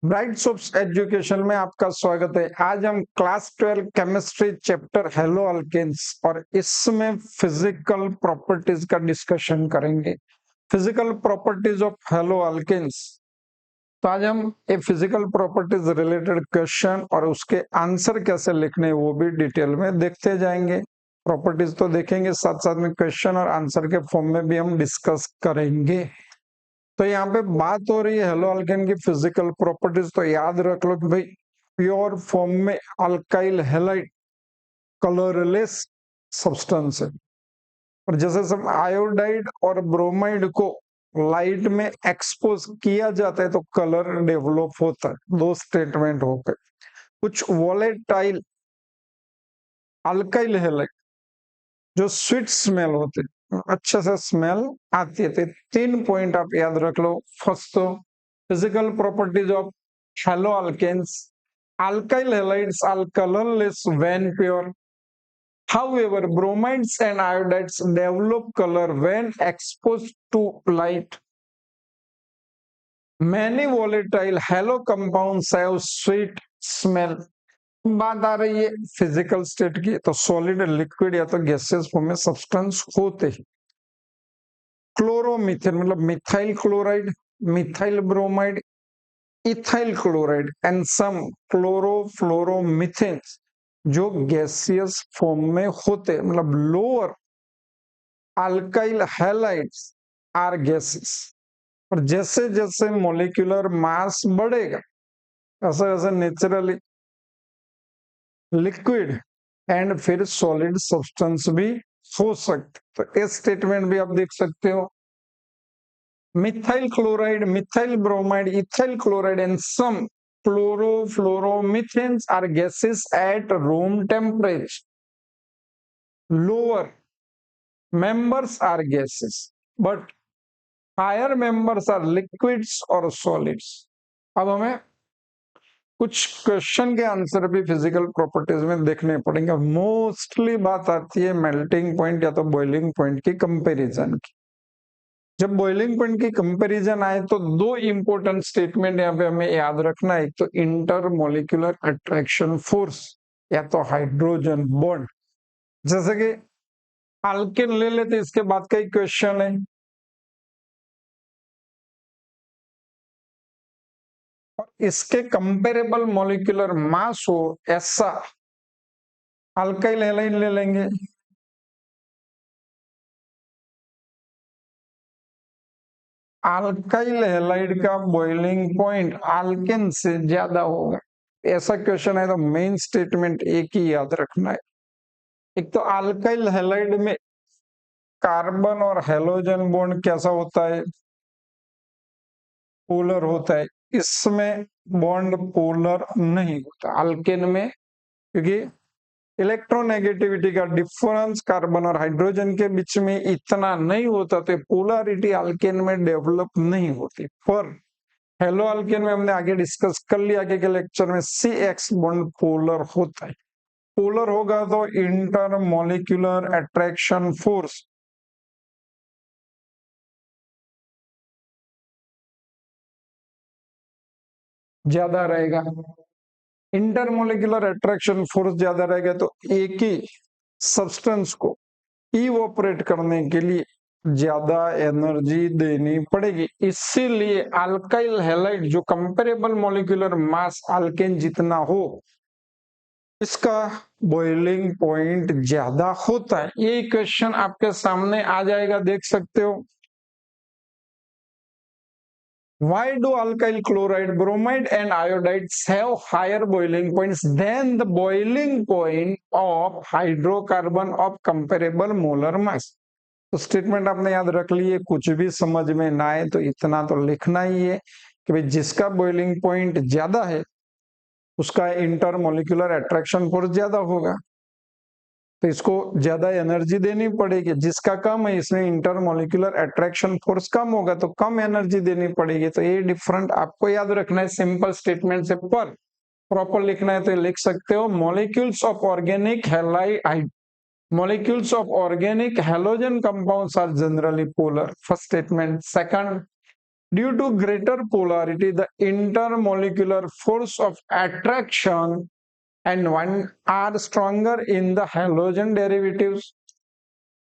Bright soaps education में आपका स्वागत है। आज हम class 12 chemistry chapter haloalkanes और इसमें फिजिकल प्रॉपर्टीज का डिस्कशन करेंगे। Physical properties of haloalkanes. तो आज हम ये फिजिकल प्रॉपर्टीज रिलेटेड क्वेश्चन और उसके आंसर कैसे लिखने वो भी डिटेल में देखते जाएंगे। प्रॉपर्टीज तो देखेंगे, साथ साथ में क्वेश्चन और आंसर के फॉर्म में भी हम डिस्कस करेंगे। तो यहाँ पे बात हो रही है हेलो अल्केन की फिजिकल प्रॉपर्टीज। तो याद रख लो कि भाई प्योर फॉर्म में अल्काइल हैलाइड कलरलेस सब्सटेंस है, और जैसे सब आयोडाइड और ब्रोमाइड को लाइट में एक्सपोज किया जाता है तो कलर डेवलप होता है। दो स्टेटमेंट हो गए। कुछ वॉलेटाइल अल्काइल हैलाइड जो स्वीट स्मेल होते, अच्छे से स्मेल आती है। तो 3 पॉइंट आप याद रख लो। फर्स्ट तो physical properties of haloalkanes. Alkyl halides are colorless when pure. However, bromides and iodides develop color when exposed to light. Many volatile halo compounds have sweet smell. बात आ रही है फिजिकल स्टेट की, तो solid, liquid या तो gases form में substance होते हैं। क्लोरोमीथेन मतलब methyl chloride, methyl bromide, ethyl chloride and some chlorofluoromethanes जो गैसियस फॉर्म में होते, मतलब lower alkyl halides are gases. और जैसे जैसे मोलिकुलर मास बढ़ेगा ऐसे वैसे नेचुरली लिक्विड एंड फिर सॉलिड सब्सटेंस भी हो सकते। तो इस स्टेटमेंट भी आप देख सकते हो। Methyl chloride, methyl bromide, ethyl chloride and some chlorofluoromethanes are gases at room temperature. Lower members are gases, but higher members are liquids or solids. अब हमें कुछ क्वेश्चन के आंसर भी फिजिकल प्रॉपर्टीज में देखने पड़ेंगे। मोस्टली बात आती है मेल्टिंग पॉइंट या तो बॉइलिंग पॉइंट की कंपैरिजन की। जब बॉइलिंग पॉइंट की कंपैरिजन आए तो दो इंपॉर्टेंट स्टेटमेंट यहाँ पे हमें याद रखना है। एक तो इंटर मोलिकुलर अट्रैक्शन फोर्स या तो हाइड्रोजन बॉन्ड। जैसे कि अल्केन ले लेते, इसके बाद का ही क्वेश्चन है। और इसके कंपेरेबल मोलिकुलर मास हो ऐसा अल्काइल हैलाइड ले लेंगे। अल्काइल हैलाइड का बॉइलिंग पॉइंट अल्केन से ज्यादा होगा। ऐसा क्वेश्चन है तो मेन स्टेटमेंट एक ही याद रखना है। एक तो अल्काइल हैलाइड में कार्बन और हेलोजन बॉन्ड कैसा होता है? पोलर होता है। इसमें बॉन्ड पोलर नहीं होता अल्केन में, क्योंकि इलेक्ट्रोनेगेटिविटी का डिफरेंस कार्बन और हाइड्रोजन के बीच में इतना नहीं होता, तो पोलरिटी अल्केन में डेवलप नहीं होती। पर हेलो अल्केन में हमने आगे डिस्कस कर लिया कि लेक्चर में CX बॉन्ड पोलर होता है। पोलर होगा तो इंटर मोलिकुलर अट्रैक्शन फोर्स ज्यादा रहेगा। इंटरमोलिकुलर अट्रैक्शन फोर्स ज्यादा रहेगा तो एक ही सब्सटेंस को इवोपरेट करने के लिए ज्यादा एनर्जी देनी पड़ेगी। इसीलिए अल्काइल हैलाइड जो कंपेरेबल मोलिकुलर मास अल्केन जितना हो, इसका बॉइलिंग पॉइंट ज्यादा होता है। ये क्वेश्चन आपके सामने आ जाएगा, देख सकते हो। Why do alkyl chloride, bromide and iodides have higher boiling points than the boiling point of hydrocarbon of comparable molar mass? तो स्टेटमेंट आपने याद रख लिए। कुछ भी समझ में ना आए तो इतना तो लिखना ही है कि भाई जिसका बॉइलिंग पॉइंट ज्यादा है उसका इंटरमोलिकुलर अट्रैक्शन फोर्स ज्यादा होगा, तो इसको ज्यादा एनर्जी देनी पड़ेगी। जिसका कम है इसमें इंटरमोलिकुलर अट्रैक्शन फोर्स कम होगा तो कम एनर्जी देनी पड़ेगी। तो ये डिफरेंट आपको याद रखना है सिंपल स्टेटमेंट से। पर प्रॉपर लिखना है तो लिख सकते हो molecules of organic halide, molecules of organic halogen compounds are generally polar. First statement. Second, due to greater polarity the intermolecular force of attraction and one are stronger in the halogen derivatives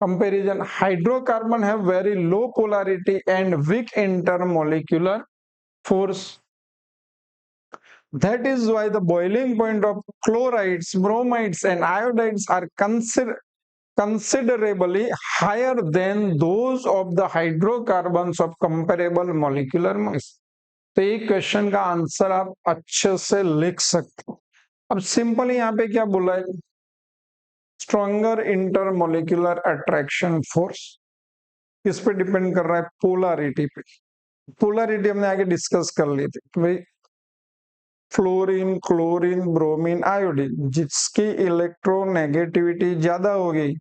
comparison. Hydrocarbon have very low polarity and weak intermolecular force. That is why the boiling point of chlorides, bromides and iodides are considerably higher than those of the hydrocarbons of comparable molecular mass. तो ये question का answer आप अच्छे से लिख सकते हो। अब सिंपल यहाँ पे क्या बोला है, स्ट्रॉन्गर इंटरमोलिकुलर अट्रैक्शन फोर्स किस पे डिपेंड कर रहा है, पोलैरिटी पे। पोलैरिटी हमने आगे डिस्कस कर ली थी, भाई फ्लोरीन, क्लोरीन, ब्रोमीन, आयोडीन जिसकी इलेक्ट्रोनेगेटिविटी ज्यादा होगी,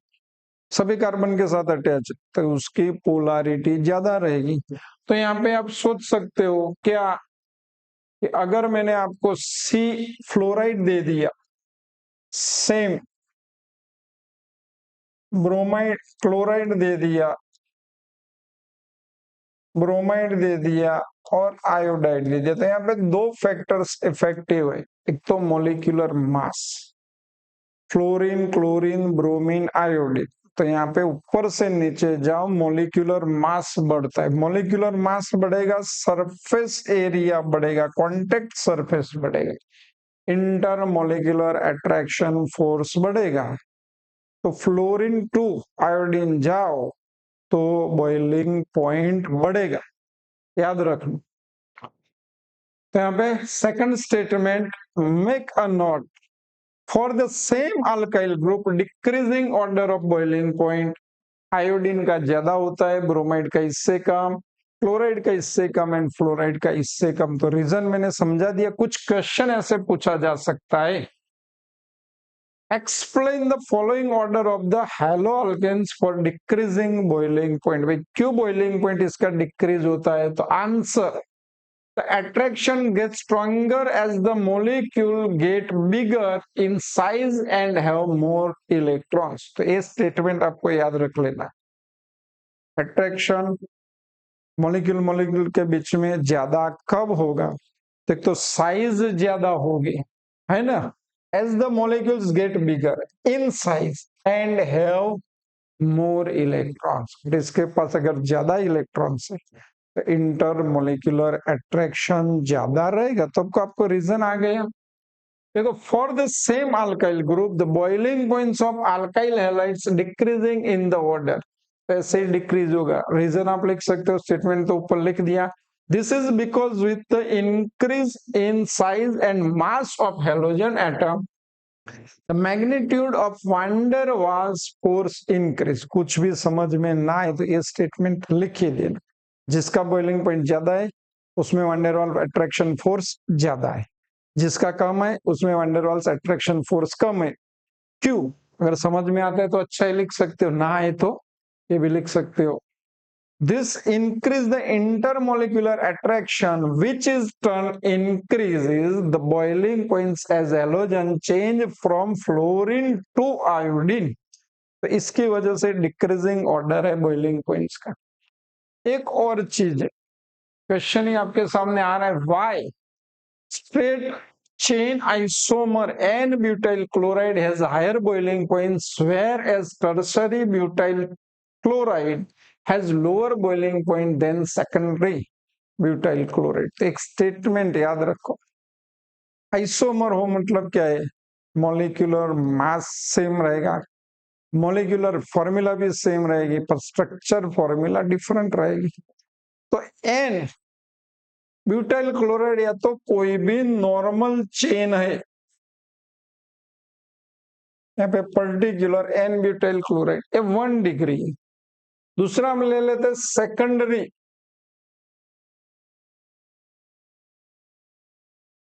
सभी कार्बन के साथ अटैच, तो उसकी पोलैरिटी ज्यादा रहेगी। तो यहाँ पे आप सोच सकते हो क्या कि अगर मैंने आपको सी फ्लोराइड दे दिया, सेम ब्रोमाइड क्लोराइड दे दिया, ब्रोमाइड दे दिया और आयोडाइड दे दिया, तो यहाँ पे दो फैक्टर्स इफेक्टिव है। एक तो molecular mass, fluorine, chlorine, bromine, iodine, तो यहाँ पे ऊपर से नीचे जाओ, मोलिकुलर मास बढ़ता है। मोलिकुलर मास बढ़ेगा, सरफेस एरिया बढ़ेगा, कांटेक्ट सरफेस बढ़ेगा, इंटरमोलिकुलर अट्रैक्शन फोर्स बढ़ेगा। तो फ्लोरीन टू आयोडीन जाओ तो बॉइलिंग पॉइंट बढ़ेगा, याद रखना। तो यहाँ पे second statement, make a note for the same alkyl group decreasing order of boiling point, iodine का ज्यादा होता है, ब्रोमाइड का इससे कम, क्लोराइड का इससे कम एंड फ्लोराइड का इससे कम। तो रीजन मैंने समझा दिया। कुछ क्वेश्चन ऐसे पूछा जा सकता है, explain the following order of the haloalkanes for decreasing boiling point. भाई क्यों बॉइलिंग पॉइंट इसका डिक्रीज होता है, तो answer, the attraction gets stronger as the molecule get bigger in size and have more electrons। तो ये statement आपको याद रख लेना। अट्रैक्शन मॉलिक्यूल मॉलिक्यूल के बीच में ज्यादा कब होगा, एक तो साइज ज्यादा होगी, है ना, as the molecules get bigger in size and have more electrons। इसके पास अगर ज्यादा इलेक्ट्रॉन्स है, इंटर मोलिकुलर अट्रैक्शन ज्यादा रहेगा। तो आपको रीजन आ गया। देखो, for the same alkyl group the boiling points of alkyl halides decreasing in the order, ऐसे ही डिक्रीज होगा। रीजन आप लिख सकते हो, स्टेटमेंट तो ऊपर लिख दिया। This is because with the increase in size and mass of halogen atom the magnitude of van der Waals force increase. कुछ भी समझ में ना आए तो ये स्टेटमेंट लिख ही देना। जिसका बॉइलिंग पॉइंट ज्यादा है उसमें वंडर वाल अट्रैक्शन फोर्स ज्यादा है, जिसका कम है उसमें वंडर वाल्स अट्रैक्शन फोर्स कम है। क्यों, अगर समझ में आता है तो अच्छा ही लिख सकते हो, ना आए तो ये भी लिख सकते हो। This increase the intermolecular attraction which is turn increases the boiling points as halogen change from fluorine to iodine. तो इसकी वजह से डिक्रीजिंग ऑर्डर है बॉइलिंग पॉइंट्स का। एक और चीज है, क्वेश्चन ही आपके सामने आ रहा है, why straight chain isomer N butyl chloride has higher boiling points whereas tertiary butyl chloride has lower boiling point than secondary butyl chloride। तो एक स्टेटमेंट याद रखो, आइसोमर हो मतलब क्या है, मॉलिक्यूलर मास सेम रहेगा, मॉलिक्यूलर फॉर्मूला भी सेम रहेगी, पर स्ट्रक्चर फॉर्मूला डिफरेंट रहेगी। तो एन ब्यूटाइल क्लोराइड या तो कोई भी नॉर्मल चेन है, यहाँ पे पर्टिकुलर एन ब्यूटाइल क्लोराइड ये 1 डिग्री, दूसरा हम ले लेते सेकेंडरी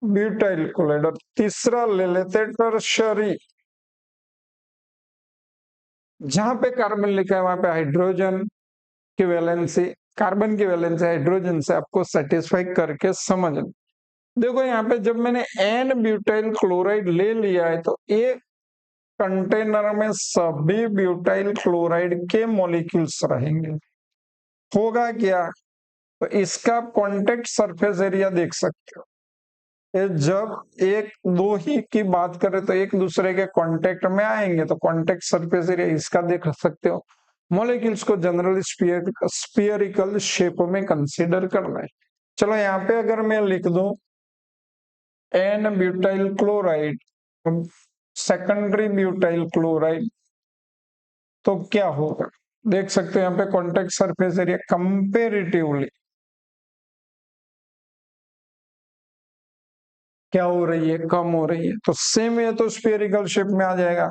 ब्यूटाइल क्लोराइड और तीसरा ले लेते टर्शरी। जहां पे कार्बन लिखा है वहां पे हाइड्रोजन की वैलेंसी, कार्बन की वैलेंसी हाइड्रोजन से आपको सेटिस्फाई करके समझना। देखो यहाँ पे जब मैंने एन ब्यूटाइल क्लोराइड ले लिया है तो ये कंटेनर में सभी ब्यूटाइल क्लोराइड के मॉलिक्यूल्स रहेंगे। होगा क्या, तो इसका कॉन्टेक्ट सरफेस एरिया देख सकते हो। ये जब एक दो ही की बात करें तो एक दूसरे के कांटेक्ट में आएंगे तो कांटेक्ट सरफेस एरिया इसका देख सकते हो। मॉलिक्यूल्स को जनरली स्फीयरिकल शेप में कंसीडर करना है। चलो यहाँ पे अगर मैं लिख दूं n butyl chloride, secondary butyl chloride, तो क्या होगा देख सकते हो यहाँ पे कॉन्टेक्ट सरफेस एरिया कंपेरेटिवली क्या हो रही है, कम हो रही है। तो सेम ये तो स्फीयरिकल शेप में आ जाएगा।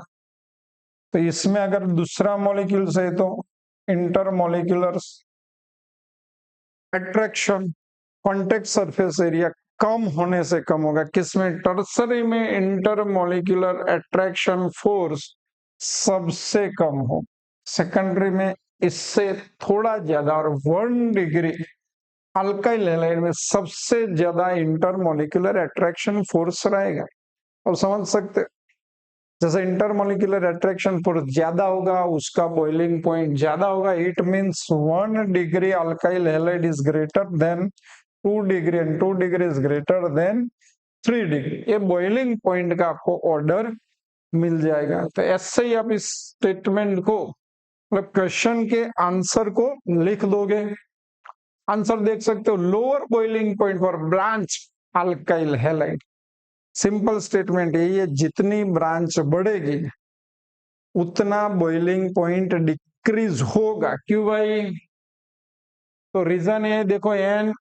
तो इसमें अगर दूसरा मॉलिक्यूल्स है तो intermolecular attraction, contact surface area कम होने से कम होगा। किसमें? टर्सरी में इंटरमॉलिक्यूलर अट्रैक्शन फोर्स सबसे कम हो, सेकेंडरी में इससे थोड़ा ज्यादा, और 1 डिग्री अल्काइल हैलाइड में सबसे ज्यादा इंटरमॉलिक्यूलर अट्रैक्शन फोर्स रहेगा। और समझ सकते जैसे इंटरमॉलिक्यूलर अट्रैक्शन फोर्स ज्यादा होगा उसका बॉइलिंग पॉइंट ज्यादा होगा। It means 1 degree alkyl halide is greater than 2 degree and 2 degree is greater than 3 degree. ये बॉइलिंग पॉइंट का आपको ऑर्डर मिल जाएगा। तो ऐसे ही आप इस स्टेटमेंट को मतलब क्वेश्चन के आंसर को लिख दोगे। आंसर देख सकते हो, lower boiling point for branch alkyl halide. Simple statement यही है, जितनी ब्रांच बढ़ेगी उतना बॉइलिंग पॉइंट डिक्रीज होगा। क्यों भाई? तो रीजन है देखो, एन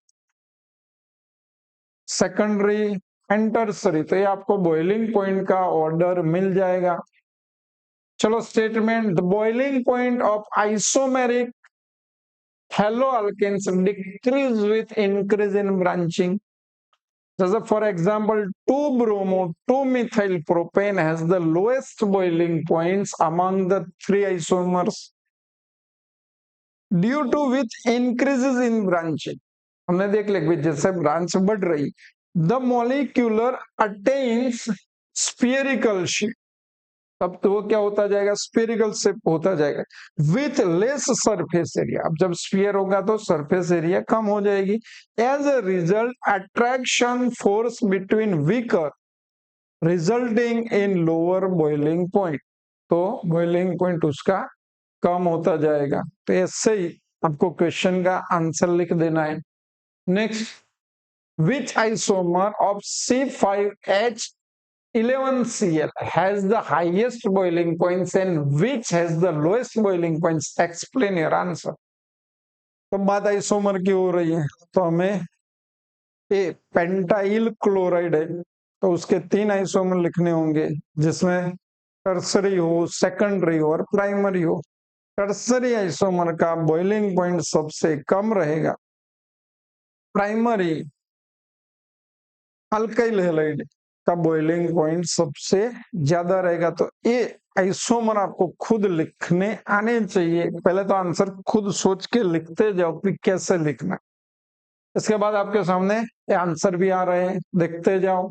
सेकेंडरी एंड टर्सरी, तो ये आपको बॉइलिंग पॉइंट का ऑर्डर मिल जाएगा। चलो statement, the boiling point of isomeric haloalkanes decrease with increase in branching. जैसे for example 2-bromo 2-methyl propane has the lowest boiling points among the 3 isomers due to which increases in branching. हमने देख लिया जैसे branch बढ़ रही, the molecular attains spherical shape, तब तो वो क्या होता जाएगा? स्फीयरिकल शेप होता जाएगा विथ लेस सरफेस एरिया। अब जब स्फीयर होगा तो सरफेस एरिया कम हो जाएगी। As a result attraction force between weaker resulting in lower boiling point, तो बॉइलिंग पॉइंट उसका कम होता जाएगा। तो ऐसे ही आपको क्वेश्चन का आंसर लिख देना है। Next, which isomer of C5H11Cl has the highest boiling points and which has the lowest boiling points? Explain your answer. तो बात आइसोमर की हो रही है तो हमें ये पेंटाइल क्लोराइड है तो उसके 3 आइसोमर लिखने होंगे जिसमें टर्सरी हो, सेकेंडरी हो और प्राइमरी हो। टर्सरी आइसोमर का बॉइलिंग पॉइंट सबसे कम रहेगा, प्राइमरी अल्काइल हैलाइड का बॉइलिंग पॉइंट सबसे ज्यादा रहेगा। तो ये आइसोमर आपको खुद लिखने आने चाहिए। पहले तो आंसर खुद सोच के लिखते जाओ कि कैसे लिखना। इसके बाद आपके सामने ये आंसर भी आ रहे हैं, देखते जाओ।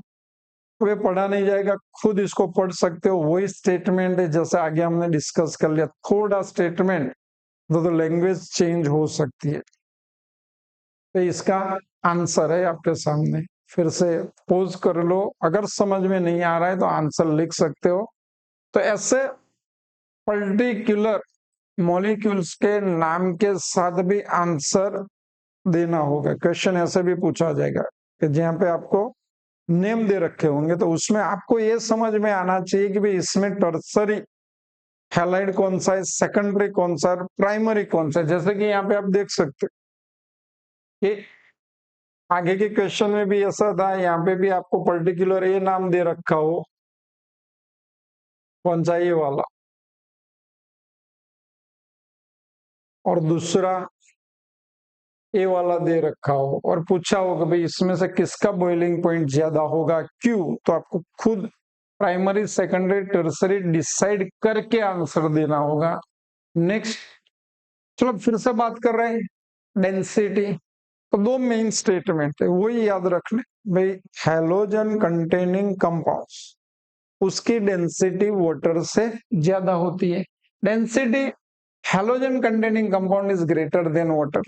वे पढ़ा नहीं जाएगा, खुद इसको पढ़ सकते हो। वही स्टेटमेंट है जैसे आगे हमने डिस्कस कर लिया, थोड़ा स्टेटमेंट तो लैंग्वेज चेंज हो सकती है। तो इसका आंसर है आपके सामने, फिर से पोज कर लो। अगर समझ में नहीं आ रहा है तो आंसर लिख सकते हो। तो ऐसे पर्टिकुलर मॉलिक्यूल्स के नाम के साथ भी आंसर देना होगा। क्वेश्चन ऐसे भी पूछा जाएगा कि जहाँ पे आपको नेम दे रखे होंगे तो उसमें आपको ये समझ में आना चाहिए कि भाई इसमें टर्सरी हैलाइड कौन सा है, सेकेंडरी कौन सा है, प्राइमरी कौन सा है। जैसे कि यहाँ पे आप देख सकते कि आगे के क्वेश्चन में भी ऐसा था, यहाँ पे भी आपको पर्टिकुलर ये नाम दे रखा हो, कौन सा? ये वाला। और दूसरा ये वाला दे रखा हो और पूछा हो कि भाई इसमें से किसका बॉइलिंग पॉइंट ज्यादा होगा, क्यों? तो आपको खुद प्राइमरी, सेकेंडरी, टर्सरी डिसाइड करके आंसर देना होगा। नेक्स्ट, चलो फिर से बात कर रहे हैं डेंसिटी। तो 2 मेन स्टेटमेंट है, वही याद रख ले भाई। हैलोजन कंटेनिंग कंपाउंड्स, उसकी डेंसिटी वाटर से ज्यादा होती है। Density halogen containing compound is greater than water.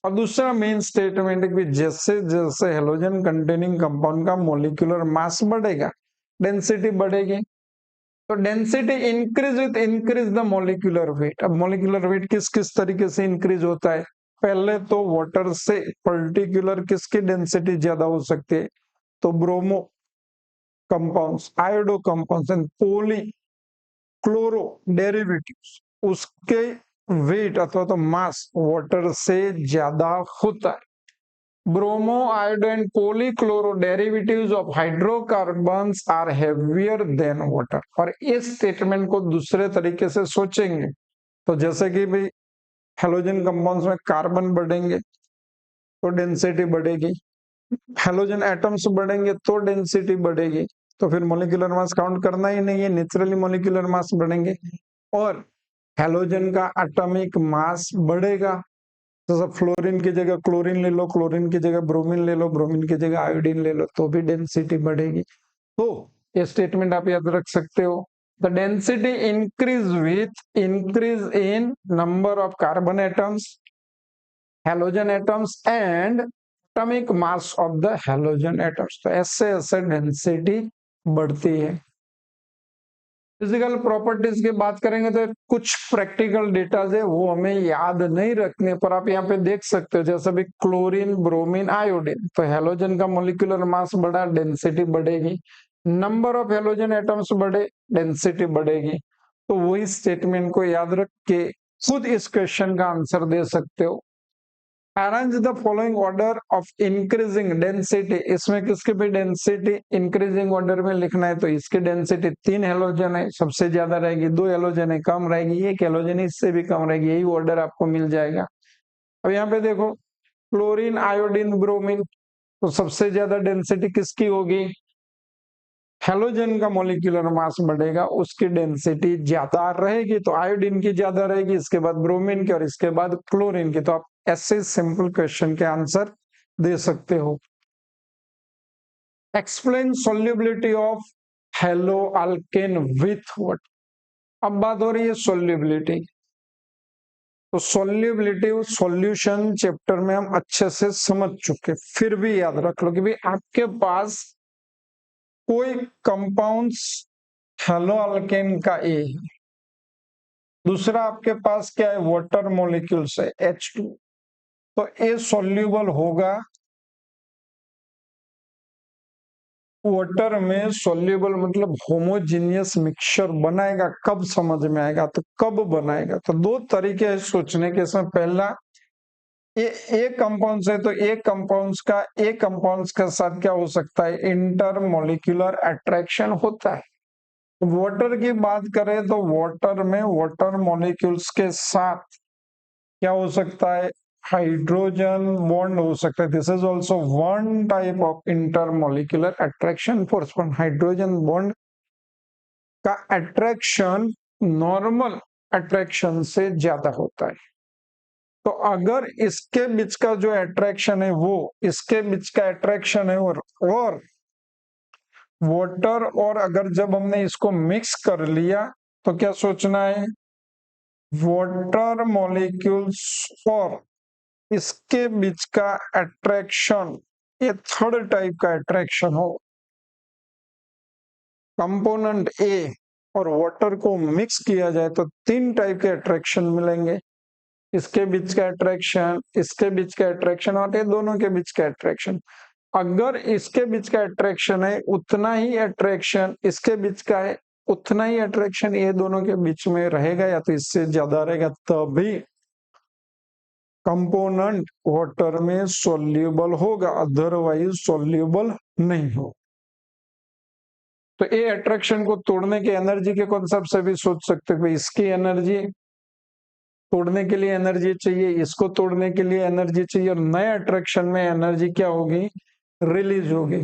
और दूसरा मेन स्टेटमेंट है कि जैसे जैसे हेलोजन कंटेनिंग कंपाउंड का मॉलिक्यूलर मास बढ़ेगा, डेंसिटी बढ़ेगी। तो density increase with increase the molecular weight. अब मॉलिक्यूलर वेट किस किस तरीके से इंक्रीज होता है? पहले तो वाटर से पर्टिकुलर किसकी डेंसिटी ज्यादा हो सकती है? तो bromo compounds, iodo compounds and poly chloro derivatives, उसके वेट अथवा तो मास वाटर से ज्यादा होता है। Bromo iodo and polychloro derivatives of hydrocarbons are heavier than water. और इस स्टेटमेंट को दूसरे तरीके से सोचेंगे तो जैसे कि भाई हेलोजन कंपाउंड्स में कार्बन बढ़ेंगे तो डेंसिटी बढ़ेगी, हेलोजन एटम्स बढ़ेंगे तो डेंसिटी बढ़ेगी। तो फिर मोलिकुलर मास काउंट करना ही नहीं है, नेचुरली मोलिकुलर मास बढ़ेंगे और हेलोजन का एटॉमिक मास बढ़ेगा। जैसे फ्लोरीन की जगह क्लोरीन ले लो, क्लोरीन की जगह ब्रोमीन ले लो, ब्रोमीन की जगह आयोडीन ले लो, तो भी डेंसिटी बढ़ेगी। तो ये स्टेटमेंट आप याद रख सकते हो। The density increase with increase in number of carbon atoms, halogen atoms and atomic mass of the halogen atoms. तो ऐसे ऐसे डेंसिटी बढ़ती है। फिजिकल प्रॉपर्टीज की बात करेंगे तो कुछ प्रैक्टिकल डेटा है वो हमें याद नहीं रखने, पर आप यहाँ पे देख सकते हो जैसे भी क्लोरीन ब्रोमीन आयोडीन, तो हेलोजन का मोलिकुलर मास बढ़ा, डेंसिटी बढ़ेगी। नंबर ऑफ हेलोजन एटम्स बढ़े, डेंसिटी बढ़ेगी। तो वही स्टेटमेंट को याद रख के खुद इस क्वेश्चन का आंसर दे सकते हो। Arrange the following order of increasing density. इसमें किसकी भी डेंसिटी इंक्रीजिंग ऑर्डर में लिखना है, तो इसकी डेंसिटी 3 हेलोजन है, सबसे ज्यादा रहेगी, 2 हेलोजन है कम रहेगी, 1 हेलोजन इससे भी कम रहेगी। यही ऑर्डर आपको मिल जाएगा। अब यहाँ पे देखो क्लोरीन आयोडीन ब्रोमीन, तो सबसे ज्यादा डेंसिटी किसकी होगी? हेलोजन का मॉलिक्यूलर मास बढ़ेगा, उसकी डेंसिटी ज्यादा रहेगी, तो आयोडीन की ज्यादा रहेगी, इसके बाद ब्रोमीन की और इसके बाद क्लोरीन की। तो आप ऐसे सिंपल क्वेश्चन के आंसर दे सकते हो। Explain solubility of hello alkane with water. अब बात हो रही है सोल्यूबिलिटी। तो सोल्यूबिलिटी सॉल्यूशन चैप्टर में हम अच्छे से समझ चुके, फिर भी याद रख लो कि भाई आपके पास कोई कंपाउंड्स हेलो अल्केन का ए है, दूसरा आपके पास क्या है? वाटर मॉलिक्यूल्स है H2, तो ए सॉल्यूबल होगा वाटर में। सॉल्यूबल मतलब होमोजीनियस मिक्सचर बनाएगा, कब समझ में आएगा? तो कब बनाएगा? तो दो तरीके हैं सोचने के। इसमें पहला ए कंपाउंड्स है तो ए कंपाउंड्स के साथ क्या हो सकता है? इंटर मॉलिक्यूलर अट्रैक्शन होता है। वाटर की बात करें तो वाटर में वाटर मॉलिक्यूल्स के साथ क्या हो सकता है? हाइड्रोजन बॉन्ड हो सकता है। This is also one type of intermolecular attraction force. Hydrogen bond का अट्रैक्शन नॉर्मल अट्रैक्शन से ज्यादा होता है। तो अगर इसके बीच का जो अट्रैक्शन है वो इसके बीच का अट्रैक्शन है और वाटर, और अगर जब हमने इसको मिक्स कर लिया तो क्या सोचना है? वाटर मॉलिक्यूल्स और इसके बीच का अट्रैक्शन ये थर्ड टाइप का अट्रैक्शन हो। कंपोनेंट ए और वाटर को मिक्स किया जाए तो 3 टाइप के अट्रैक्शन मिलेंगे। इसके बीच का अट्रैक्शन, इसके बीच का अट्रैक्शन और ये दोनों के बीच का अट्रैक्शन। अगर इसके बीच का अट्रैक्शन है उतना ही अट्रैक्शन इसके बीच का है, उतना ही अट्रैक्शन ये दोनों के बीच में रहेगा या तो इससे ज्यादा रहेगा, तभी कंपोनेंट वाटर में सोल्यूबल होगा, अदरवाइज सोल्यूबल नहीं हो। तो ये अट्रैक्शन को तोड़ने के एनर्जी के कॉन्सेप्ट से भी सोच सकते हो, इसकी एनर्जी तोड़ने के लिए एनर्जी चाहिए, इसको तोड़ने के लिए एनर्जी चाहिए, और नए अट्रैक्शन में एनर्जी क्या होगी? रिलीज होगी।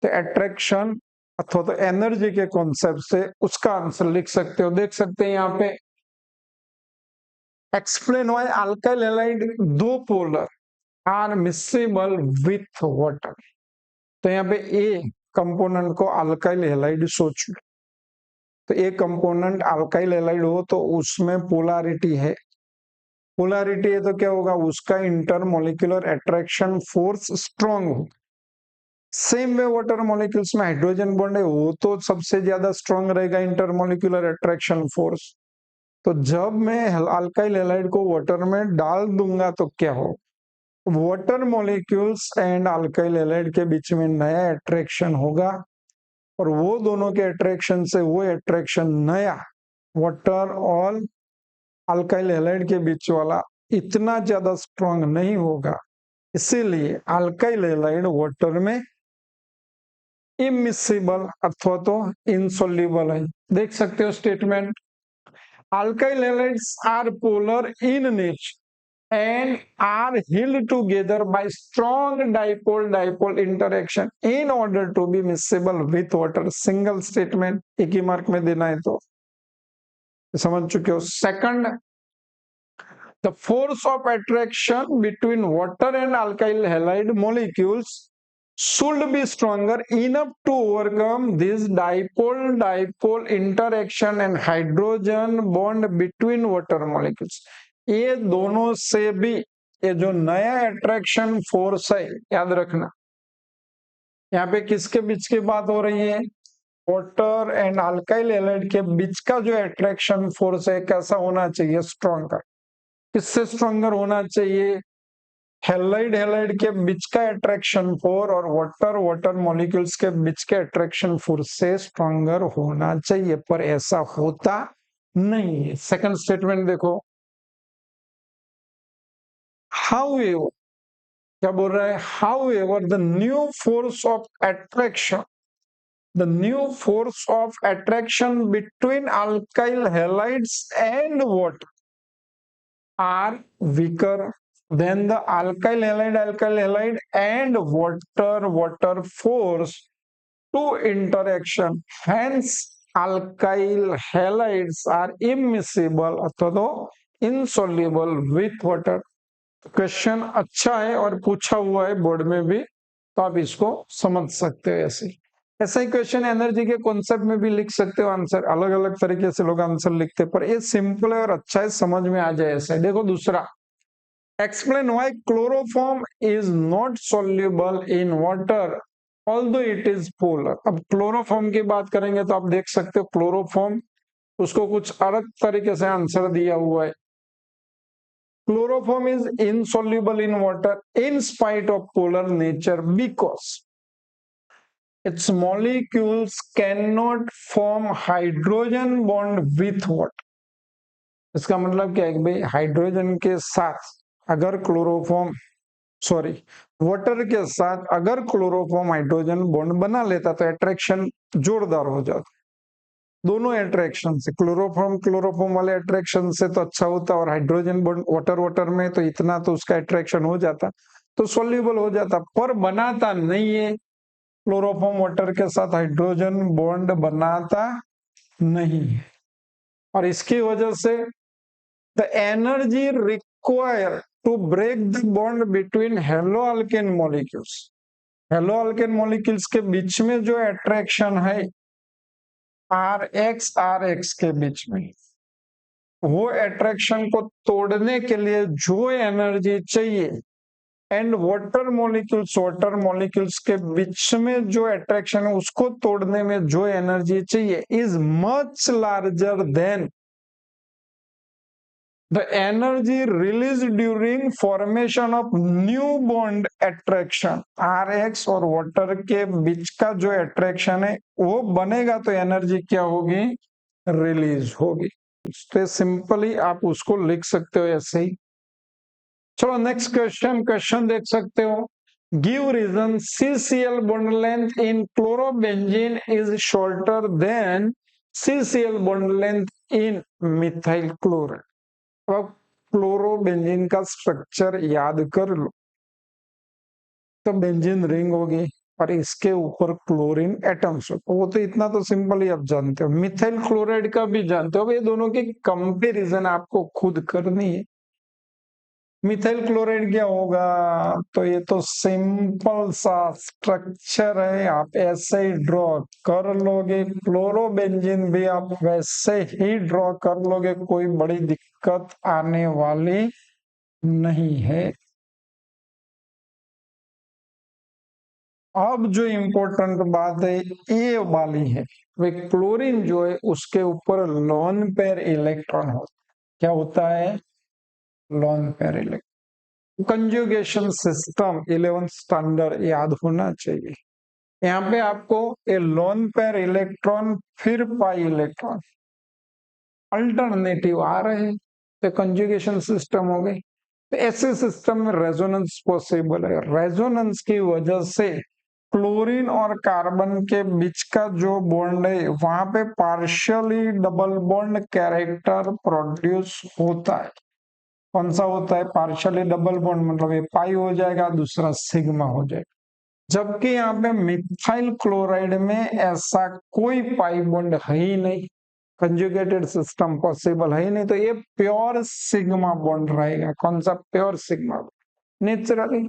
तो अट्रैक्शन अथवा तो एनर्जी के कॉन्सेप्ट से उसका आंसर लिख सकते हो। देख सकते हैं यहाँ पे explain why alkyl halide though polar are miscible with water. तो यहाँ पे ए कंपोनेंट को अल्काइल हैलाइड सोच लो। तो ए कंपोनेंट अल्काइल हैलाइड हो तो उसमें पोलैरिटी है, पोलैरिटी है तो क्या होगा, उसका इंटरमोलिकुलर अट्रैक्शन फोर्स स्ट्रांग होगा। सेम वे वाटर मॉलिक्यूल्स में हाइड्रोजन बॉन्ड है, वो तो सबसे ज्यादा स्ट्रांग रहेगा इंटरमोलिकुलर अट्रैक्शन फोर्स। तो जब मैं अल्काइल हैलाइड को वाटर में डाल दूंगा तो क्या हो, water molecules and alkyl halide के बीच में नया अट्रैक्शन होगा, और वो दोनों के अट्रैक्शन से वो अट्रैक्शन नया वाटर और अल्काइल हैलाइड के बीच वाला इतना ज्यादा स्ट्रांग नहीं होगा, इसीलिए अल्काइल हैलाइड वाटर में इमिसिबल अथवा तो इनसोल्यूबल है। देख सकते हो statement, alkyl halides are polar in nature and are held together by strong dipole-dipole interaction in order to be miscible with water। Single statement, एक ही मार्क में देना है तो समझ चुके हो। Second, the force of attraction between water and alkyl halide molecules should be stronger enough to overcome this dipole-dipole interaction and hydrogen bond between water molecules। ये दोनों से भी ये जो नया अट्रैक्शन फोर्स है, याद रखना यहाँ पे किसके बीच की बात हो रही है, वाटर एंड अल्काइल हैलाइड के बीच का जो अट्रैक्शन फोर्स है कैसा होना चाहिए, स्ट्रॉन्गर। किससे स्ट्रॉन्गर होना चाहिए, हैलाइड हैलाइड के बीच का अट्रैक्शन फोर्स और वाटर वाटर मॉलिक्यूल्स के बीच के अट्रैक्शन फोर्स से स्ट्रॉन्गर होना चाहिए, पर ऐसा होता नहीं है। सेकंड स्टेटमेंट देखो, however, क्या बोल रहा है, however the new force of attraction, the new force of attraction between alkyl halides and water are weaker than the alkyl halide and water force to interaction, hence alkyl halides are immiscible अथवा तो insoluble with water। Question अच्छा है और पूछा हुआ है board में भी, तो आप इसको समझ सकते हो। ऐसा ही क्वेश्चन एनर्जी के कॉन्सेप्ट में भी लिख सकते हो आंसर, अलग अलग तरीके से लोग आंसर लिखते हैं, पर ये सिंपल है और अच्छा है, समझ में आ जाए ऐसा। देखो दूसरा, explain why chloroform is not soluble in water although it is polar. अब क्लोरोफॉर्म की बात करेंगे तो आप देख सकते हो क्लोरोफॉर्म, उसको कुछ अलग तरीके से आंसर दिया हुआ है। Chloroform is insoluble in water in spite of polar nature because its molecules cannot form hydrogen bond with water। इसका मतलब क्या है कि भाई हाइड्रोजन के साथ अगर क्लोरोफॉर्म वाटर के साथ अगर क्लोरोफॉर्म हाइड्रोजन बॉन्ड बना लेता तो अट्रैक्शन जोरदार हो जाता। दोनों अट्रैक्शन से, क्लोरोफॉर्म वाले अट्रैक्शन से तो अच्छा होता, और हाइड्रोजन बॉन्ड वाटर में तो इतना तो उसका अट्रैक्शन हो जाता, तो सोल्यूबल हो जाता, पर बनाता नहीं है। क्लोरोफॉर्म वाटर के साथ हाइड्रोजन बॉन्ड बनाता नहीं है, और इसकी वजह से the energy require to break the bond between haloalkane molecules के बीच में जो अट्रैक्शन है आर एक्स के बीच में, वो अट्रैक्शन को तोड़ने के लिए जो एनर्जी चाहिए एंड वाटर मॉलिक्यूल्स के बीच में जो अट्रैक्शन है उसको तोड़ने में जो एनर्जी चाहिए is much larger than the energy release during formation of new bond attraction. R X और वाटर के बीच का जो अट्रैक्शन है वो बनेगा तो एनर्जी क्या होगी, रिलीज होगी। तो सिंपली आप उसको लिख सकते हो ऐसे ही। चलो नेक्स्ट क्वेश्चन देख सकते हो, give reason CCl bond length in chlorobenzene is shorter than CCl bond length in methyl chloride. अब क्लोरोबेंजीन का स्ट्रक्चर याद कर लो, तो बेंजीन रिंग होगी और इसके ऊपर क्लोरीन एटम्स हो, वो तो इतना तो सिंपल ही आप जानते हो। मिथाइल क्लोराइड का भी जानते हो, ये दोनों की कंपैरिजन आपको खुद करनी है। मिथाइल क्लोराइड क्या होगा, तो ये तो सिंपल सा स्ट्रक्चर है, आप ऐसे ही ड्रॉ कर लोगे। क्लोरोबेंजीन भी आप वैसे ही ड्रॉ कर लोगे, कोई बड़ी दिक्कत आने वाली नहीं है। अब जो इम्पोर्टेंट बात है ये वाली है, वे क्लोरीन जो है उसके ऊपर लोन पेयर इलेक्ट्रॉन होता है। क्या होता है? Lone pair electron. Conjugation system 11th standard याद होना चाहिए। यहाँ पे आपको ए लोन पेयर इलेक्ट्रॉन फिर पाई इलेक्ट्रॉन अल्टरनेटिव आ रहे हैं, तो कंजुगेशन सिस्टम हो गई। तो ऐसे सिस्टम में रेजोनेंस पॉसिबल है। रेजोनेंस की वजह से क्लोरीन और कार्बन के बीच का जो बॉन्ड है वहां पे partially double bond character produce होता है। कौन सा होता है? पार्शियली डबल बॉन्ड, मतलब ये पाई हो जाएगा, दूसरा सिग्मा हो जाएगा। जबकि यहाँ पे मिथाइल क्लोराइड में ऐसा कोई पाई बॉन्ड है ही नहीं, कंजुगेटेड सिस्टम पॉसिबल है ही नहीं, तो ये प्योर सिग्मा बॉन्ड रहेगा। कौन सा? Pure sigma. Naturally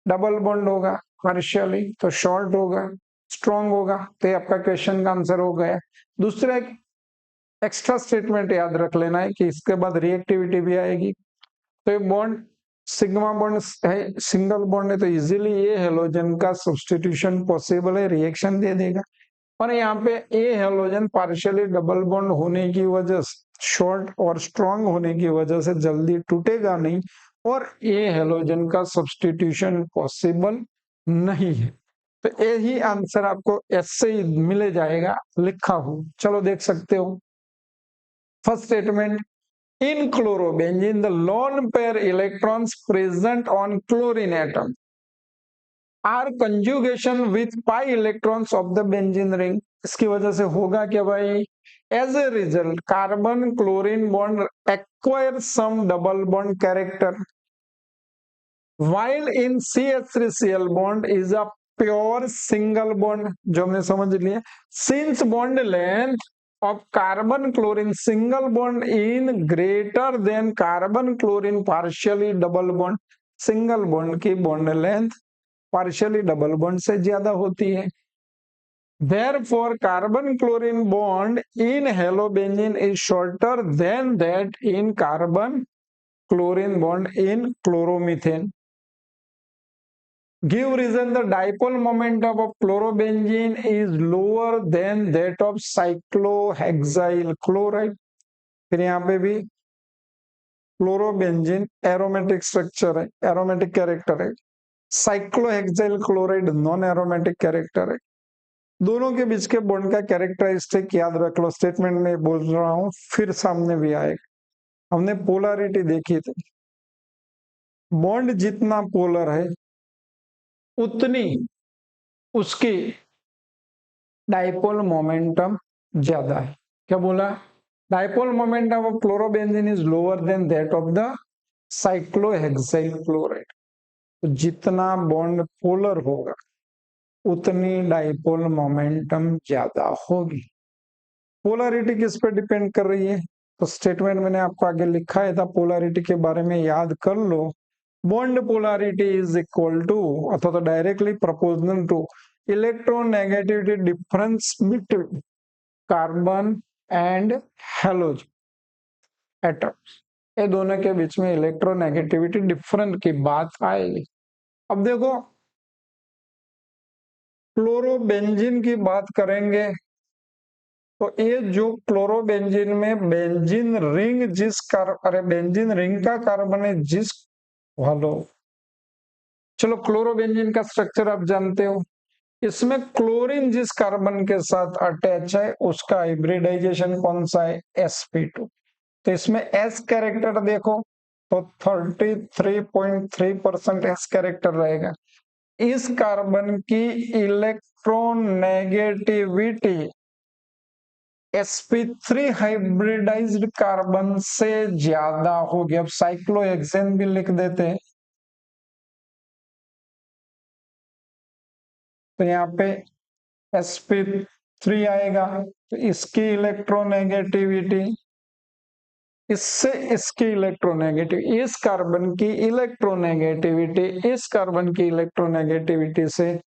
double bond होगा, पार्शियली तो शॉर्ट होगा, स्ट्रॉन्ग होगा। तो ये आपका क्वेश्चन का आंसर हो गया। दूसरा एक एक्स्ट्रा स्टेटमेंट याद रख लेना है कि इसके बाद रिएक्टिविटी भी आएगी। तो ये बॉन्ड सिग्मा बॉन्ड है, सिंगल बॉन्ड है, तो इजीली ये हेलोजन का सब्स्टिट्यूशन पॉसिबल है, रिएक्शन दे देगा। और यहाँ पे ए हेलोजन पार्शियली डबल बॉन्ड होने की वजह से, शॉर्ट और स्ट्रॉन्ग होने की वजह से जल्दी टूटेगा नहीं, और ए हेलोजन का सब्स्टिट्यूशन पॉसिबल नहीं है। तो यही आंसर आपको ऐसे ही मिले जाएगा लिखा हो। चलो देख सकते हो। First statement, in chlorobenzene, the lone pair electrons present on chlorine atom are conjugation with pi electrons of the benzene ring. इसकी वजह से होगा क्या भाई? As a result, carbon chlorine bond acquires some double bond character, while in CH3Cl bond is a pure single bond, जो हमने समझ लिया। Since bond length of carbon chlorine single bond in greater than carbon chlorine partially double bond, single bond की bond length partially double bond से ज्यादा होती है। Therefore, carbon chlorine bond in halobenzene is shorter than that in carbon chlorine bond in chloromethane. Give reason the dipole moment of chlorobenzene is lower than that of cyclohexyl chloride. फिर यहाँ पे भी chlorobenzene aromatic structure है, aromatic character है। Cyclohexyl chloride non aromatic character है। दोनों के बीच के बॉन्ड का कैरेक्टरिस्टिक याद रख लो। स्टेटमेंट में बोल रहा हूं, फिर सामने भी आएगा। हमने पोलैरिटी देखी थी। बॉन्ड जितना पोलर है उतनी उसकी डाइपोल मोमेंटम ज्यादा है। क्या बोला? Dipole momentum of chlorobenzene is lower than that of the cyclohexyl chloride. तो जितना बॉन्ड पोलर होगा उतनी डाइपोल मोमेंटम ज्यादा होगी। पोलैरिटी किस पे डिपेंड कर रही है? तो स्टेटमेंट मैंने आपको आगे लिखा है था, पोलैरिटी के बारे में याद कर लो। Bond polarity is equal to अथवा तो directly proportional to electronegativity difference between carbon and halogen atoms. ये दोनों के बीच में इलेक्ट्रोनेगेटिविटी डिफरेंस की बात आएगी। अब देखो, क्लोरोबेंजीन की बात करेंगे तो ये जो क्लोरोबेंजीन में बेंजीन रिंग बेंजीन रिंग का कार्बन है जिस हेलो, चलो क्लोरोबेंजीन का स्ट्रक्चर आप जानते हो। इसमें क्लोरीन जिस कार्बन के साथ अटैच है उसका हाइब्रिडाइजेशन कौन सा है? sp2। तो इसमें s कैरेक्टर देखो तो 33.3% s कैरेक्टर रहेगा। इस कार्बन की इलेक्ट्रोनेगेटिविटी sp3 हाइब्रिडाइज्ड कार्बन से ज्यादा होगी। अब साइक्लोहेक्सेन भी लिख देते हैं, तो यहाँ पे sp3 आएगा। तो इसकी इलेक्ट्रोनेगेटिविटी इससे इसकी इलेक्ट्रोनेगेटिविटी, इस कार्बन की इलेक्ट्रोनेगेटिविटी इस कार्बन की इलेक्ट्रोनेगेटिविटी से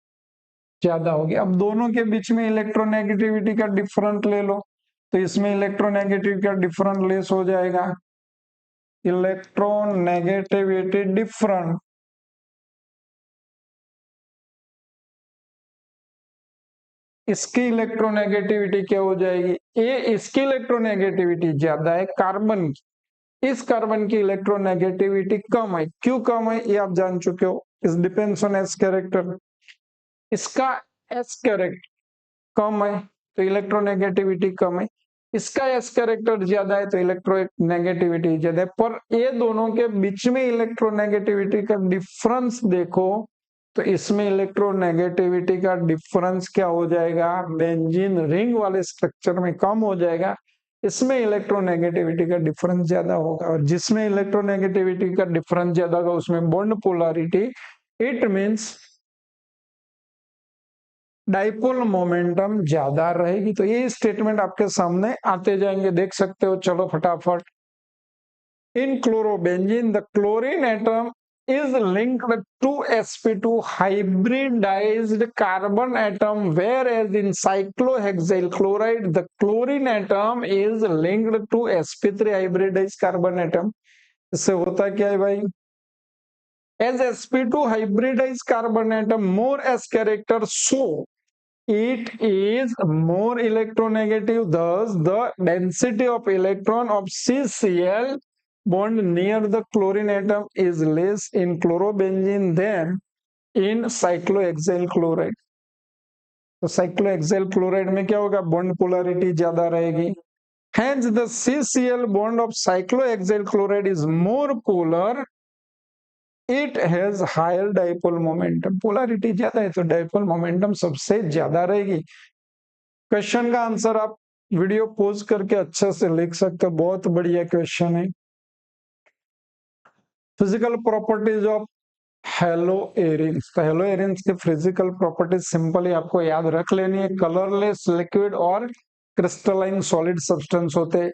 ज्यादा होगी। अब दोनों के बीच में इलेक्ट्रोनेगेटिविटी का डिफरेंस ले लो, तो इसमें इलेक्ट्रोनेगेटिविटी का डिफरेंस लेस हो जाएगा। इलेक्ट्रोनेगेटिविटी डिफरेंट, इसकी इलेक्ट्रोनेगेटिविटी क्या हो जाएगी, ये इसकी इलेक्ट्रोनेगेटिविटी ज्यादा है कार्बन की, इस कार्बन की इलेक्ट्रोनेगेटिविटी कम है। क्यों कम है ये आप जान चुके हो, इस डिपेंड्स ऑन एस कैरेक्टर, इसका एस कैरेक्टर कम है तो इलेक्ट्रोनेगेटिविटी कम है, इसका एस कैरेक्टर ज्यादा है तो इलेक्ट्रोनेगेटिविटी ज्यादा है। पर ये दोनों के बीच में इलेक्ट्रोनेगेटिविटी का डिफरेंस देखो तो इसमें इलेक्ट्रोनेगेटिविटी का डिफरेंस क्या हो जाएगा, बेंजीन रिंग वाले स्ट्रक्चर में कम हो जाएगा, इसमें इलेक्ट्रोनेगेटिविटी का डिफरेंस ज्यादा होगा। और जिसमें इलेक्ट्रोनेगेटिविटी का डिफरेंस ज्यादा होगा उसमें bond polarity, it means dipole momentum ज्यादा रहेगी। तो ये स्टेटमेंट आपके सामने आते जाएंगे, देख सकते हो। चलो फटाफट, in chlorobenzene the chlorine atom is linked to sp2 hybridized carbon atom, whereas in cyclohexyl chloride the chlorine atom is linked to sp3 hybridized carbon atom। इससे होता क्या है भाई, as sp2 hybridized carbon atom more s character, so it is more electronegative, thus the density of electron of CCl bond near the chlorine atom is less in chlorobenzene than in cyclohexyl chloride। तो cyclohexyl chloride में क्या होगा, bond polarity ज्यादा रहेगी, hence the CCl bond of cyclohexyl chloride is more polar, it has higher dipole momentum, polarity ज्यादा है तो dipole momentum सबसे ज्यादा रहेगी। क्वेश्चन का आंसर आप वीडियो पॉज करके अच्छे से लिख सकते हो, बहुत बढ़िया क्वेश्चन है। Physical properties of hello arenes, तो हेलो एरिन्स के फिजिकल प्रॉपर्टीज सिंपली आपको याद रख लेनी है, कलरलेस लिक्विड और क्रिस्टलाइन सॉलिड सब्सटेंस होते,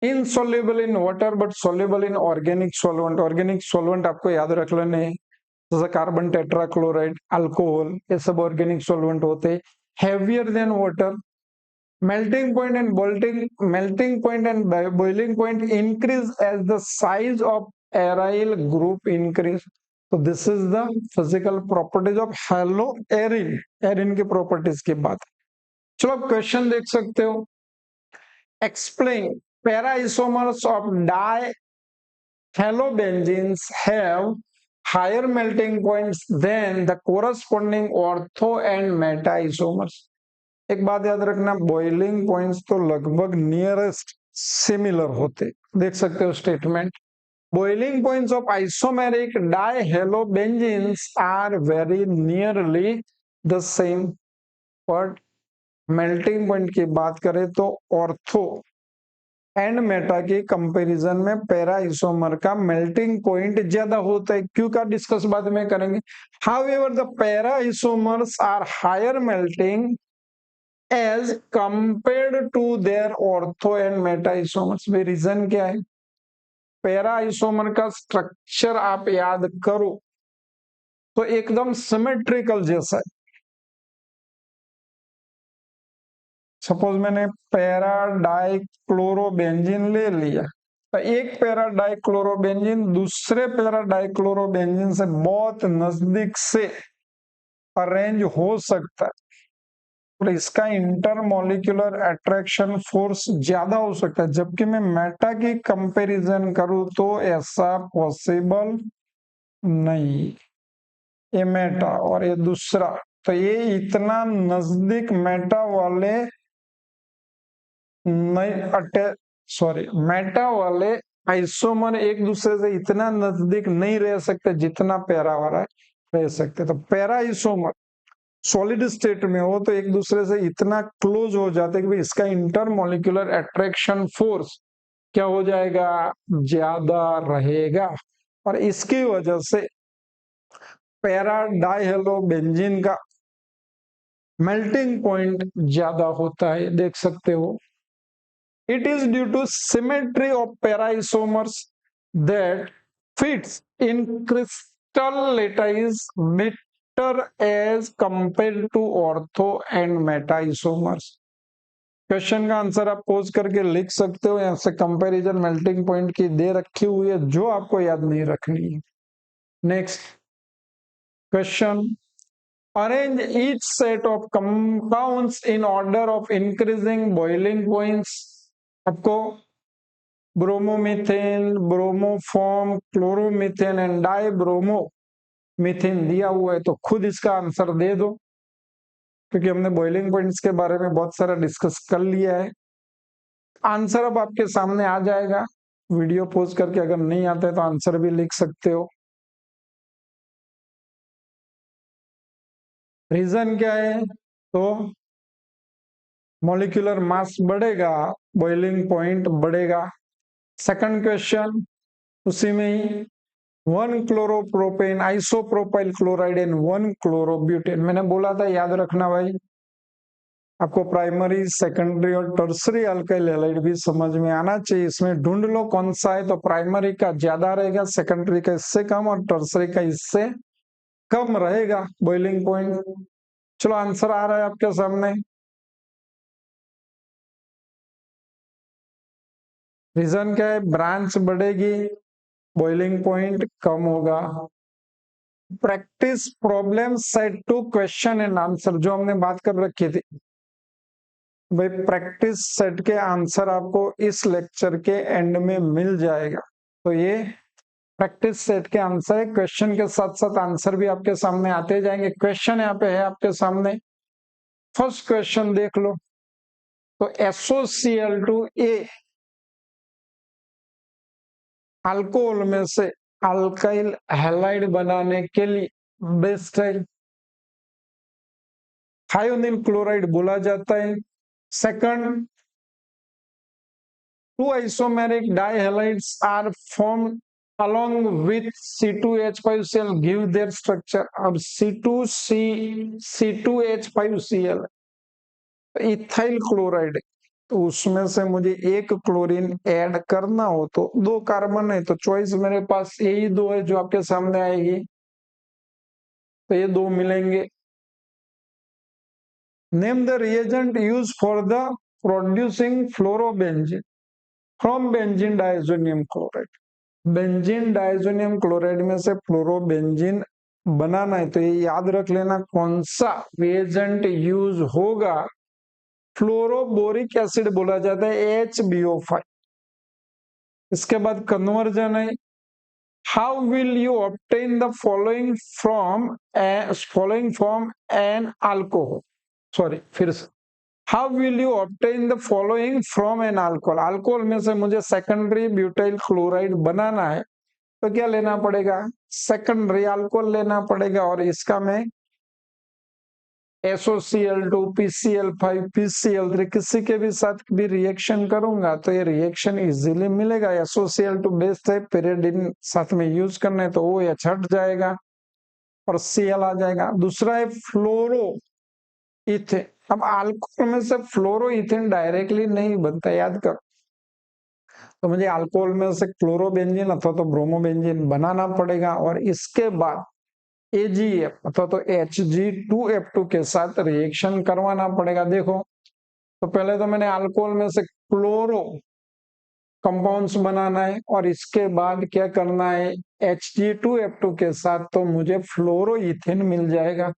insoluble in water but soluble in organic solvent, organic solvent आपको याद रख लेने हैं जैसे कार्बन टेट्राक्लोराइड, अल्कोहल, ये सब ऑर्गेनिक सॉल्वेंट होते, heavier than water, melting point and boiling point increase as the size of aryl group increase। so this is the physical properties of halo arene, arene की properties की बात। चलो question देख सकते हो, explain para isomers of dihalobenzenes have higher melting points than the corresponding ortho and meta isomers। एक बात याद रखना, बॉइलिंग पॉइंट्स तो लगभग नियरेस्ट सिमिलर होते, देख सकते हो statement, boiling points of isomeric dihalobenzenes are very nearly the same, but melting point की बात करें तो ऑर्थो एंड मेटा के कंपैरिजन में पैरा आइसोमर का मेल्टिंग पॉइंट ज्यादा होता है, क्यों का डिस्कस बाद में करेंगे। However the para isomers are higher melting as compared to their ortho and meta isomers। में रीजन क्या है, पैरा आइसोमर का स्ट्रक्चर आप याद करो तो एकदम सिमेट्रिकल जैसा है। सपोज मैंने पैरा डाइक्लोरोबेंजीन ले लिया, तो एक पैरा डाइक्लोरोबेंजीन दूसरे पैरा डाइक्लोरोबेंजीन से बहुत नजदीक से अरेंज हो सकता है, तो इसका इंटरमोलिकुलर अट्रैक्शन फोर्स ज्यादा हो सकता है, जबकि मैं मेटा की कंपैरिजन करूं तो ऐसा पॉसिबल नहीं। ये मेटा और ये दूसरा, तो ये इतना नजदीक मेटा वाले नहीं अटैच, सॉरी मेटा वाले आइसोमर एक दूसरे से इतना नजदीक नहीं रह सकते जितना पैरा वाला रह सकते। तो पैरा आइसोमर सॉलिड स्टेट में हो तो एक दूसरे से इतना क्लोज हो जाते कि भाई इसका इंटरमोलिकुलर अट्रैक्शन फोर्स क्या हो जाएगा, ज्यादा रहेगा, और इसकी वजह से पैरा डाइहेलोबेंजीन का मेल्टिंग पॉइंट ज्यादा होता है, देख सकते हो। It is due to symmetry of para isomers that fits in crystal lattice better as compared to ortho and meta isomers। Question का आंसर आप पोज करके लिख सकते हो, यहाँ से कंपैरिजन मेल्टिंग पॉइंट की दे रखी हुई है जो आपको याद नहीं रखनी है। Next question, arrange each set of compounds in order of increasing boiling points. आपको ब्रोमोमीथेन, ब्रोमोफॉर्म, क्लोरोमीथेन एंड डाइब्रोमोमीथेन दिया हुआ है, तो खुद इसका आंसर दे दो, क्योंकि हमने बॉइलिंग पॉइंट्स के बारे में बहुत सारा डिस्कस कर लिया है। आंसर अब आपके सामने आ जाएगा, वीडियो पोज करके, अगर नहीं आता है तो आंसर भी लिख सकते हो। रीजन क्या है, तो मॉलिक्यूलर मास बढ़ेगा, बॉइलिंग पॉइंट बढ़ेगा। सेकंड क्वेश्चन उसी में ही, 1 chloropropane isopropyl chloride and 1 chlorobutane. मैंने बोला था याद रखना भाई, आपको प्राइमरी, सेकेंडरी और टर्सरी अल्काइल हैलाइड भी समझ में आना चाहिए। इसमें ढूंढ लो कौन सा है, तो प्राइमरी का ज्यादा रहेगा, सेकेंडरी का इससे कम और टर्सरी का इससे कम रहेगा बॉइलिंग पॉइंट। चलो आंसर आ रहा है आपके सामने। रीजन क्या है, ब्रांच बढ़ेगी, बॉइलिंग पॉइंट कम होगा। Practice problem set two question and answer, जो हमने बात कर रखी थी भाई, प्रैक्टिस सेट के आंसर आपको इस लेक्चर के एंड में मिल जाएगा। तो ये प्रैक्टिस सेट के आंसर है, क्वेश्चन के साथ साथ आंसर भी आपके सामने आते जाएंगे। क्वेश्चन यहाँ पे है आपके सामने, फर्स्ट क्वेश्चन देख लो। तो SOCl2 अल्कोहल में से अल्काइल हैलाइड बनाने के लिए बेस्ट है, थायोनिल क्लोराइड बोला जाता है। Second, two isomeric dihalides are formed along with C2H5Cl, give their structure। अब C2H5Cl इथाइल क्लोराइड, तो उसमें से मुझे एक क्लोरीन ऐड करना हो तो 2 कार्बन है, तो चॉइस मेरे पास यही 2 है जो आपके सामने आएगी, तो ये 2 मिलेंगे। Name the reagent use for the producing fluorobenzene from benzene diazonium chloride. Benzene diazonium chloride में से फ्लोरोबेंजीन बनाना है, तो ये याद रख लेना कौन सा रिएजेंट यूज होगा। फ्लोरोबोरिक एसिड बोला जाता है, HBO5। इसके बाद कन्वर्जन है, how will you obtain the following from an alcohol, sorry फिर से, how will you obtain the following from an alcohol. Alcohol में से मुझे सेकेंडरी ब्यूटाइल क्लोराइड बनाना है, तो क्या लेना पड़ेगा, सेकेंडरी अल्कोहल लेना पड़ेगा, और इसका मैं SOCl2 PCl5 PCl3 किसी के भी साथ भी रिएक्शन करूंगा तो ये रिएक्शन इजीली मिलेगा। SOCl2 बेस्ट है, पेरिडीन साथ में यूज करना है तो OH हट जाएगा और Cl आ जाएगा। दूसरा है फ्लोरो इथेन। अब अल्कोहल में से फ्लोरो इथेन डायरेक्टली नहीं बनता, याद करो, तो मुझे अल्कोहल में से क्लोरोबेंजीन अथवा तो ब्रोमोबेंजीन बनाना पड़ेगा, और इसके बाद AgF अथवा तो Hg2F2 के साथ रिएक्शन करवाना पड़ेगा। देखो, तो पहले तो मैंने अल्कोहल में से क्लोरो कंपाउंड्स बनाना है, और इसके बाद क्या करना है, Hg2F2 के साथ तो मुझे फ्लोरोइथेन मिल जाएगा।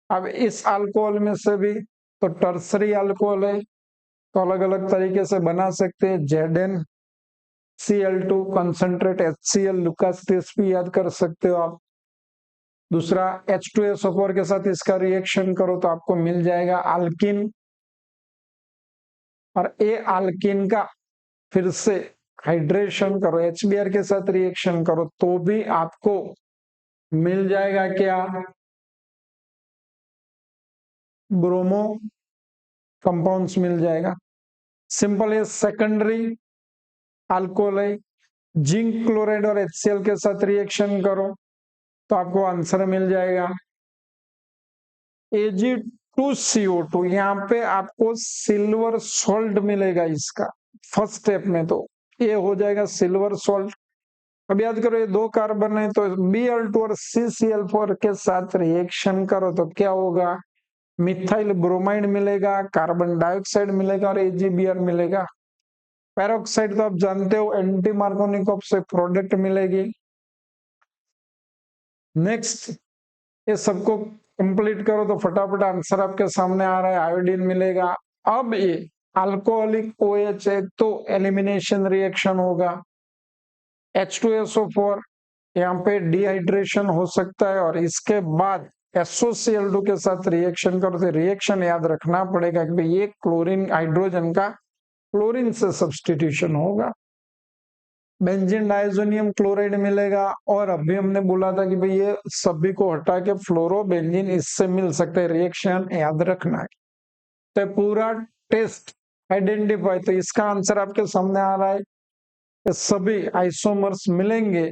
अब इस अल्कोहल में से भी तो टर्सरी अल्कोहल है, तो अलग अलग तरीके से बना सकते हैं। ZnCl2 concentrate HCl, Lucas test भी याद कर सकते हो आप। दूसरा H2SO4 के साथ इसका रिएक्शन करो तो आपको मिल जाएगा अल्किन, और ए अल्किन का फिर से हाइड्रेशन करो, HBr के साथ रिएक्शन करो तो भी आपको मिल जाएगा क्या, ब्रोमो कंपाउंड्स मिल जाएगा। सिंपल है, सेकेंडरी अल्कोहल है, जिंक क्लोराइड और HCl के साथ रिएक्शन करो तो आपको आंसर मिल जाएगा Ag2CO2। यहाँ पे आपको सिल्वर सॉल्ट मिलेगा इसका फर्स्ट स्टेप में, तो ये हो जाएगा सिल्वर सॉल्ट। अब याद करो ये 2 कार्बन है, तो Bl2 और CCl4 के साथ रिएक्शन करो तो क्या होगा, मिथाइल ब्रोमाइड मिलेगा, कार्बन डाइऑक्साइड मिलेगा और AgBr मिलेगा। पेरोक्साइड तो आप जानते हो, एंटी मार्कोनिकॉफ से प्रोडक्ट मिलेगी। नेक्स्ट, ये सबको कंप्लीट करो तो फटाफट आंसर आपके सामने आ रहा है, आयोडीन मिलेगा। अब ये अल्कोहलिक OH है तो एलिमिनेशन रिएक्शन होगा, H2SO4, यहाँ पे डिहाइड्रेशन हो सकता है और इसके बाद SOCl2 के साथ रिएक्शन करो तो रिएक्शन याद रखना पड़ेगा कि भाई ये क्लोरीन हाइड्रोजन का क्लोरीन से सब्स्टिट्यूशन होगा। बेंजीन डाइजोनियम क्लोराइड मिलेगा और अभी हमने बोला था कि भाई ये सभी को हटा के फ्लोरोबेंजीन इससे मिल सकते हैं, रिएक्शन याद रखना है। तो पूरा टेस्ट आइडेंटिफाई, तो इसका आंसर आपके सामने आ रहा है, सभी आइसोमर्स मिलेंगे